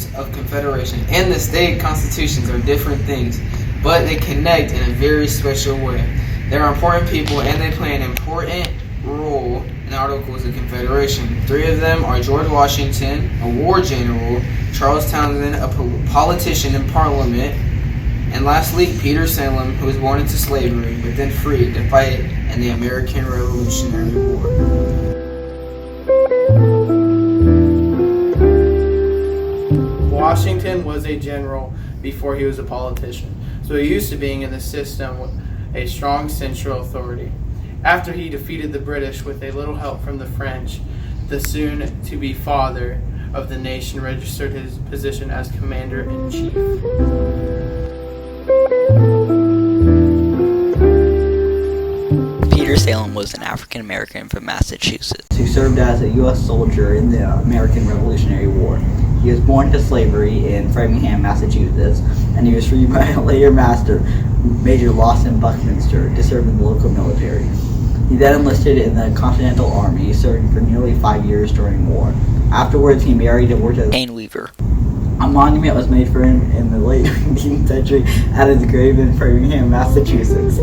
Articles of Confederation and the state constitutions are different things, but they connect in a very special way. They are important people and they play an important role in the Articles of Confederation. Three of them are George Washington, a war general, Charles Townshend, a politician in Parliament, and lastly, Peter Salem, who was born into slavery but then freed to fight in the American Revolutionary War. Washington was a general before he was a politician, so he used to being in the system with a strong central authority. After he defeated the British with a little help from the French, the soon-to-be father of the nation registered his position as commander-in-chief. Peter Salem was an African American from Massachusetts who served as a U.S. soldier in the American Revolutionary War. He was born to slavery in Framingham, Massachusetts, and he was freed by a later master, Major Lawson Buckminster, to serve in the local military. He then enlisted in the Continental Army, serving for nearly 5 years during war. Afterwards, he married and worked as a cane weaver. A monument was made for him in the late 19th century at his grave in Framingham, Massachusetts.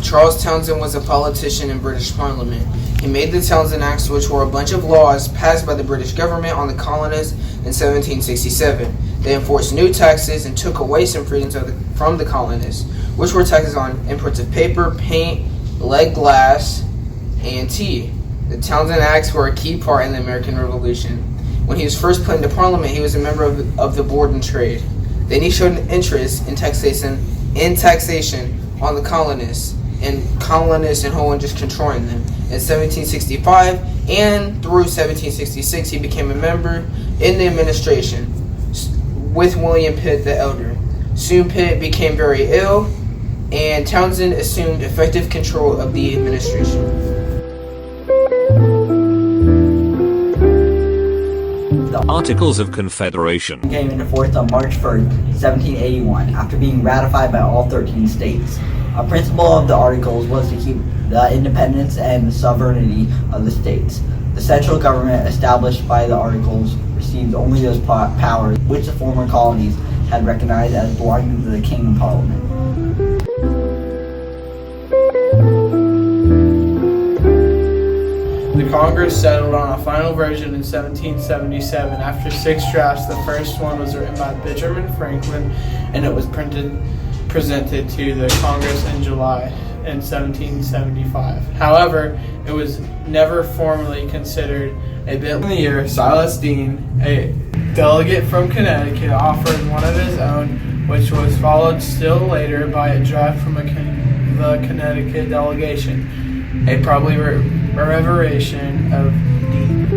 Charles Townshend was a politician in British Parliament. He made the Townshend Acts, which were a bunch of laws passed by the British government on the colonists in 1767. They enforced new taxes and took away some freedoms from the colonists, which were taxes on imports of paper, paint, lead glass, and tea. The Townshend Acts were a key part in the American Revolution. When he was first put into Parliament, he was a member of the Board and Trade. Then he showed an interest in taxation on the colonists, and colonists in whole and just controlling them. In 1765 and through 1766, he became a member in the administration with William Pitt the Elder. Soon Pitt became very ill, and Townshend assumed effective control of the administration. The Articles of Confederation came into force on March 1st, 1781, after being ratified by all 13 states. A principle of the Articles was to keep the independence and the sovereignty of the states. The central government established by the Articles received only those powers which the former colonies had recognized as belonging to the King and Parliament. The Congress settled on a final version in 1777 after 6 drafts. The first one was written by Benjamin Franklin, and it was presented to the Congress in July in 1775. However, it was never formally considered a bill. In the year, Silas Deane, a delegate from Connecticut, offered one of his own, which was followed still later by a draft from the Connecticut delegation, a probably reverberation of Deane.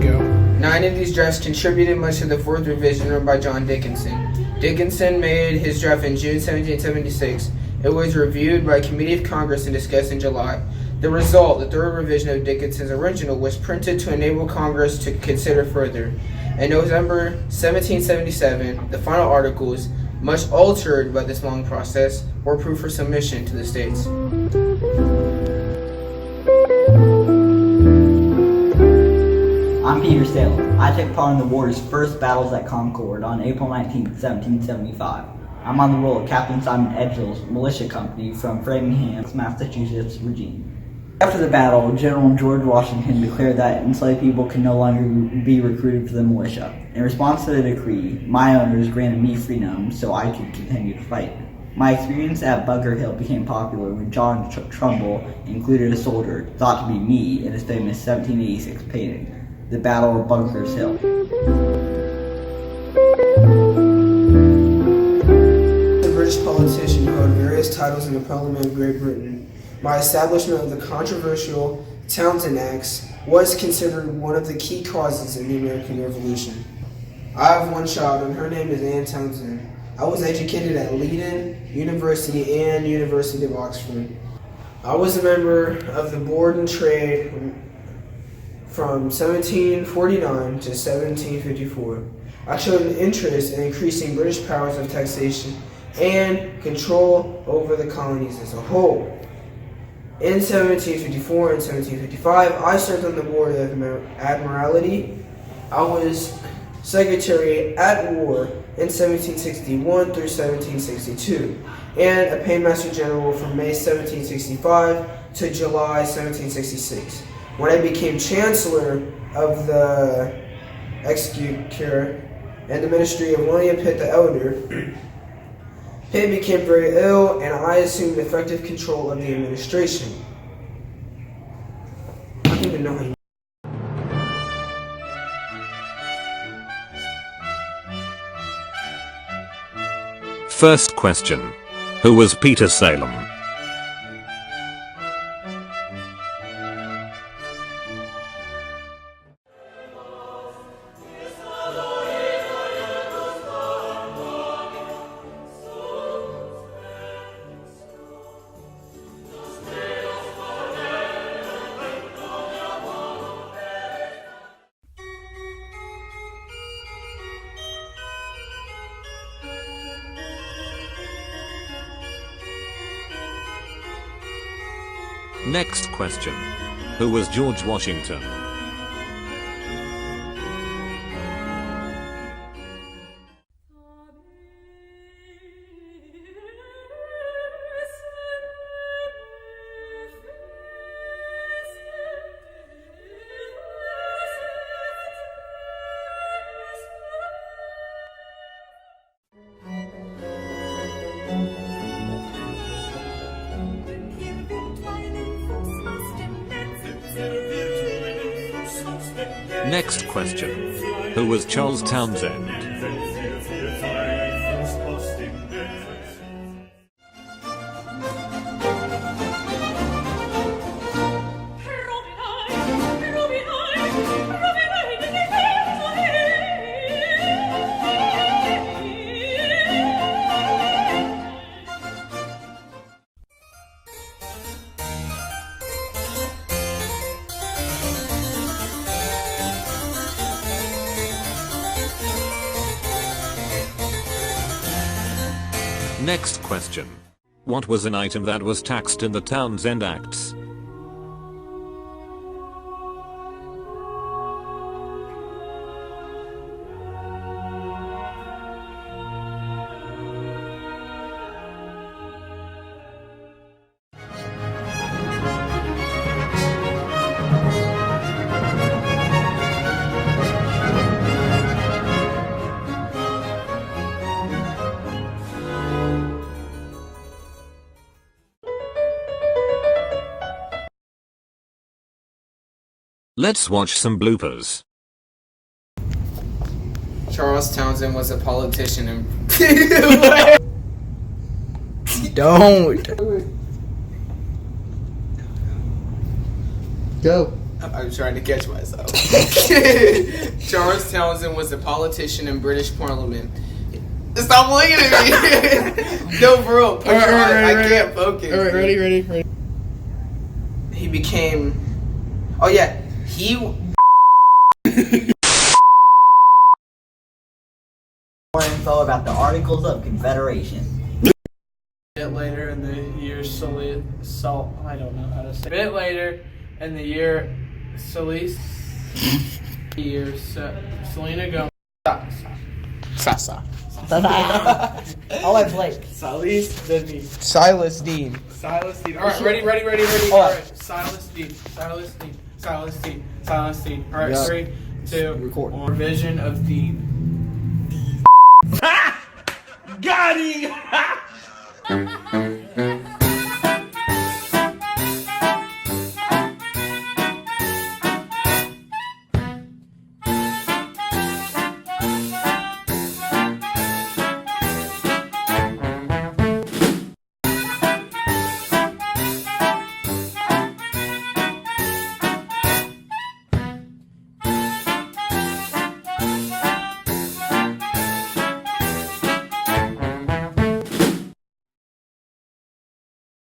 Go. 9 of these drafts contributed much to the 4th revision written by John Dickinson. Dickinson made his draft in June 1776. It was reviewed by a committee of Congress and discussed in July. The result, the 3rd revision of Dickinson's original, was printed to enable Congress to consider further. In November 1777, the final articles, much altered by this long process, were approved for submission to the states. I'm Peter Salem. I took part in the war's first battles at Concord on April 19, 1775. I'm on the roll of Captain Simon Edgell's militia company from Framingham, Massachusetts, Virginia. After the battle, General George Washington declared that enslaved people could no longer be recruited for the militia. In response to the decree, my owners granted me freedom so I could continue to fight. My experience at Bunker Hill became popular when John Trumbull included a soldier, thought to be me, in his famous 1786 painting, The Battle of Bunker's Hill. A British politician who held various titles in the Parliament of Great Britain. My establishment of the controversial Townshend Acts was considered one of the key causes in the American Revolution. I have one child, and her name is Anne Townshend. I was educated at Leiden University and University of Oxford. I was a member of the Board and Trade from 1749 to 1754. I showed an interest in increasing British powers of taxation and control over the colonies as a whole. In 1754 and 1755, I served on the Board of Admiralty. I was Secretary at War in 1761 through 1762, and a Paymaster General from May 1765 to July 1766. When I became Chancellor of the Exchequer and the Ministry of William Pitt the Elder, Pitt became very ill, and I assumed effective control of the administration. I don't even know how you. First question. Who was Peter Salem? Next question. Who was George Washington? Next question. Who was Charles Townsend? Next question. What was an item that was taxed in the Townsend Acts? Let's watch some bloopers. Charles Townsend was a politician and Don't. Go. I'm trying to catch myself. Charles Townsend was a politician in British Parliament. Stop looking at me. No, for real. I can't focus. Alright, ready. He became. Oh yeah, he. More info about the Articles of Confederation. Bit later in the year I don't know how to say. Bit later in the year Selena Gomez. Sasa. I'll let Blake. Silas Dean. Silas Dean. Alright, ready. Alright, Silas Dean. Alright, Yeah. 3, 2, Record. 1. Revision of Dean. Got him!